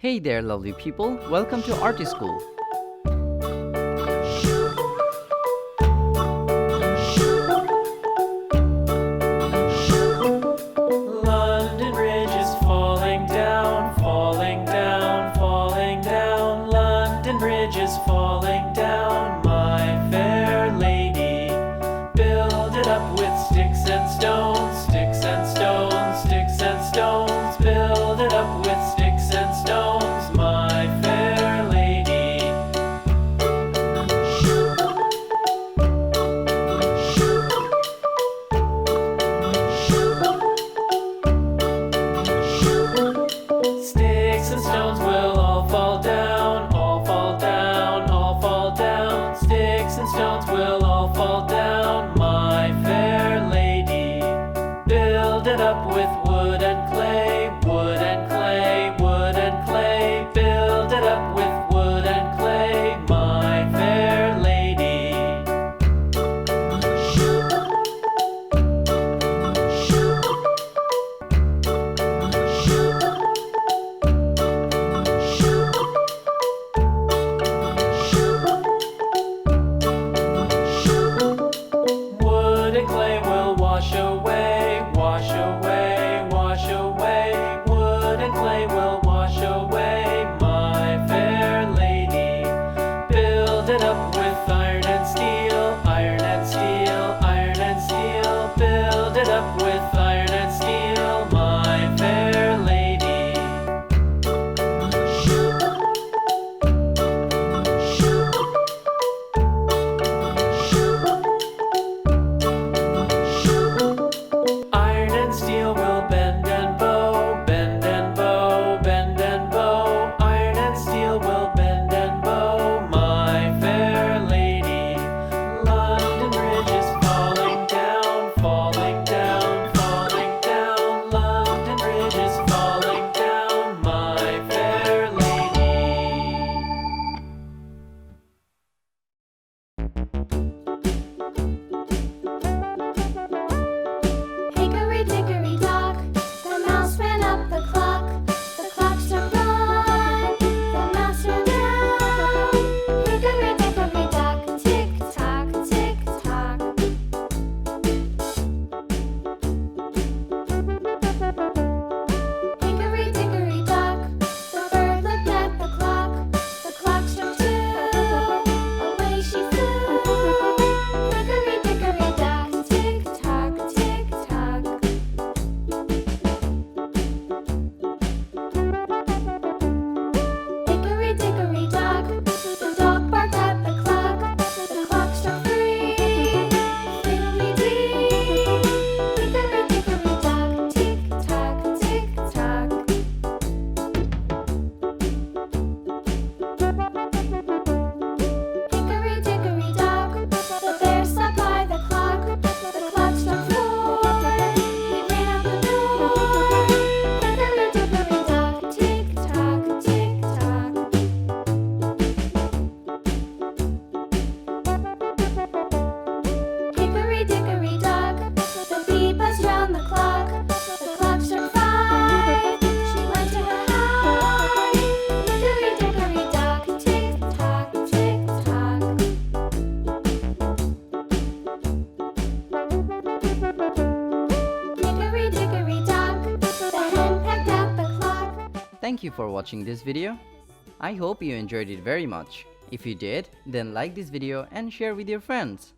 Hey there, lovely people. Welcome to ART School. London Bridge is falling down, falling down, falling down. London Bridge is falling down, my fair lady. Build it up with sticks and stones, sticks and stones, sticks and stones. Build it up with sticks and stones, my fair lady. Sticks and stones will all fall down, all fall down, all fall down. Sticks and stones will all fall down, my fair lady. Build it up with wood and clay, wood and clay, wood and clay. Build it up with wood and clay, my fair lady. Wood and clay will wash away, wash away, wash away. Wood and clay will wash away, my fair lady. Build it up with iron and steel, iron and steel, iron and steel. Build it up with iron and steel, my fair lady. Iron and steel will bend and bow, bend and bow, bend and bow. Iron and steel will bend and bow, my fair lady. London Bridge is falling down, falling down, falling down. London Bridge is falling down, my fair lady. Hickory dickory dock, the mouse ran up the clock. The clock struck one, the mouse ran down. Hickory dickory dock, tick tock, tick tock. Hickory dickory dock, the bird looked at the clock. The clock struck two, away she flew. Hickory dickory dock, tick tock, tick tock. Hickory dickory dock, the dog barked at the clock. The clock struck three, fiddly-dee. Hickory dickory dock, tick tock, tick tock. Hickory dickory dock, the bear sat by the clock. The clock struck four, he ran out the door. Hickory dickory dock, tick tock, tick tock. Hickory dickory dock, the bee buzzed round the clock. The clock struck five, she went to her hive. Hickory dickory dock, tick tock, tick tock. Hickory dickory dock, the hen pecked at the clock. Thank you for watching this video. I hope you enjoyed it very much. If you did, then like this video and share with your friends.